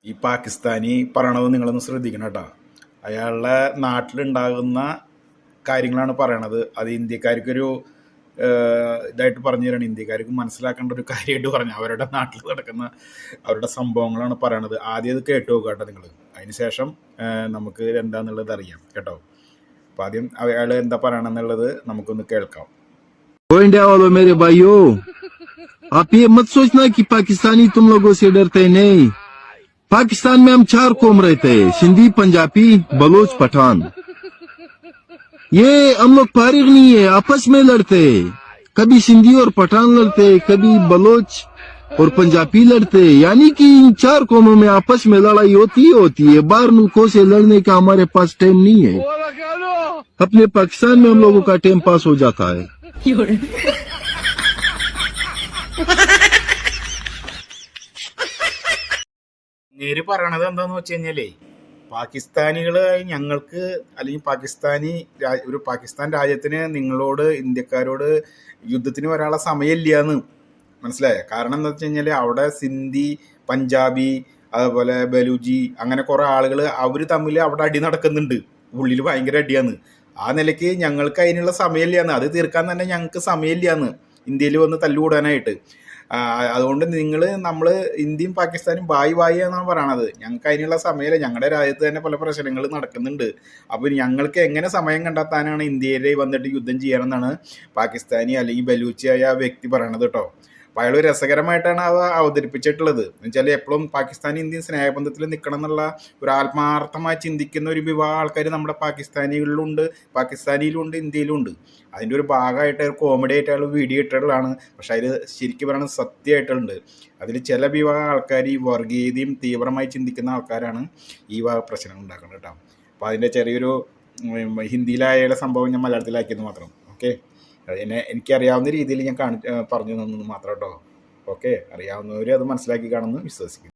ഈ പാകിസ്ഥാനി പറയണത് നിങ്ങളൊന്ന് ശ്രദ്ധിക്കണം കേട്ടോ. അയാളുടെ നാട്ടിലുണ്ടാകുന്ന കാര്യങ്ങളാണ് പറയണത്. അത് ഇന്ത്യക്കാർക്കൊരു ഇതായിട്ട് പറഞ്ഞു തരണം, ഇന്ത്യക്കാർക്ക് മനസ്സിലാക്കേണ്ട ഒരു കാര്യമായിട്ട് പറഞ്ഞു. അവരുടെ നാട്ടിൽ നടക്കുന്ന അവരുടെ സംഭവങ്ങളാണ് പറയണത്. ആദ്യം അത് കേട്ട് നോക്കുക കേട്ടോ നിങ്ങൾ. അതിന് ശേഷം നമുക്ക് എന്താണെന്നുള്ളത് അറിയാം കേട്ടോ. അപ്പം ആദ്യം അയാൾ എന്താ പറയണമെന്നുള്ളത് നമുക്കൊന്ന് കേൾക്കാം. इंडिया वालों मेरे भाइयों, आप ये मत सोचना कि पाकिस्तानी तुम लोगों से डरते नहीं। पाकिस्तान में हम 4 कौम रहते हैं, सिंधी, पंजाबी, बलोच, पठान। ये हम लोग फारिग नहीं है, आपस में लड़ते। कभी सिंधी और पठान लड़ते, कभी बलोच और पंजाबी लड़ते। यानी कि इन 4 कौमों में आपस में लड़ाई होती है। बाहर मुल्कों से लड़ने का हमारे पास टाइम नहीं है। अपने पाकिस्तान में हम लोगों का टाइम पास हो जाता है। നേര് പറയണത് എന്താന്ന് വെച്ച് കഴിഞ്ഞാലേ, പാകിസ്ഥാനികൾ ഞങ്ങൾക്ക് അല്ലെങ്കിൽ ഒരു പാകിസ്ഥാൻ രാജ്യത്തിന് നിങ്ങളോട് ഇന്ത്യക്കാരോട് യുദ്ധത്തിന് വരാനുള്ള സമയമില്ലയെന്ന് മനസ്സിലായ. കാരണം എന്താ വെച്ച് കഴിഞ്ഞാൽ അവിടെ സിന്ധി, പഞ്ചാബി, അതുപോലെ ബലൂജി, അങ്ങനെ കുറേ ആളുകൾ അവർ തമ്മിൽ അവിടെ അടി നടക്കുന്നുണ്ട്. ഉള്ളിൽ ഭയങ്കര അടിയാന്ന്. ആ നിലയ്ക്ക് ഞങ്ങൾക്ക് അതിനുള്ള സമയമില്ലയെന്ന്, അത് തീർക്കാൻ തന്നെ ഞങ്ങൾക്ക് സമയമില്ലയെന്ന് ഇന്ത്യയിൽ വന്ന് തല്ലുകൂടാനായിട്ട്. അതുകൊണ്ട് നമ്മൾ ഇന്ത്യയും പാകിസ്ഥാനും ബായി എന്നാണ് പറയണത്. ഞങ്ങൾക്ക് അതിനുള്ള സമയമില്ല. ഞങ്ങളുടെ രാജ്യത്ത് തന്നെ പല പ്രശ്നങ്ങൾ നടക്കുന്നുണ്ട്. അപ്പോൾ ഞങ്ങൾക്ക് എങ്ങനെ സമയം കണ്ടെത്താനാണ് ഇന്ത്യയിൽ വന്നിട്ട് യുദ്ധം ചെയ്യണമെന്നാണ് പാകിസ്ഥാനി അല്ലെങ്കിൽ ബലൂച്ചിയായ വ്യക്തി പറയണത് കേട്ടോ. അപ്പോൾ അയാൾ രസകരമായിട്ടാണ് അത് അവതരിപ്പിച്ചിട്ടുള്ളത്. എന്ന് വെച്ചാൽ എപ്പോഴും പാകിസ്ഥാൻ ഇന്ത്യൻ സ്നേഹബന്ധത്തിൽ നിൽക്കണം എന്നുള്ള ഒരു ആത്മാർത്ഥമായി ചിന്തിക്കുന്ന ഒരു വിഭാഗം ആൾക്കാർ നമ്മുടെ പാകിസ്ഥാനികളിലുണ്ട്, പാകിസ്ഥാനിയിലുണ്ട്, ഇന്ത്യയിലുണ്ട്. അതിൻ്റെ ഒരു ഭാഗമായിട്ട് കോമഡി ആയിട്ട് അയാൾ വീഡിയോ ഇട്ടിട്ടുള്ളതാണ്. പക്ഷേ അതിൽ ശരിക്കും പറയുന്നത് സത്യമായിട്ടുണ്ട്. അതിൽ ചില വിഭാഗം ആൾക്കാർ ഈ വർഗീയതയും തീവ്രമായി ചിന്തിക്കുന്ന ആൾക്കാരാണ് ഈ വക പ്രശ്നങ്ങൾ ഉണ്ടാക്കുന്നത് കേട്ടോ. അപ്പോൾ അതിൻ്റെ ചെറിയൊരു ഹിന്ദിയിലായ സംഭവം ഞാൻ മലയാളത്തിലാക്കിയെന്ന് മാത്രം. ഓക്കെ, എനിക്കറിയാവുന്ന രീതിയിൽ ഞാൻ പറഞ്ഞു തന്നു മാത്രം കേട്ടോ. ഓക്കെ, അറിയാവുന്നവർ അത് മനസ്സിലാക്കി കാണുമെന്ന് വിശ്വസിക്കുന്നു.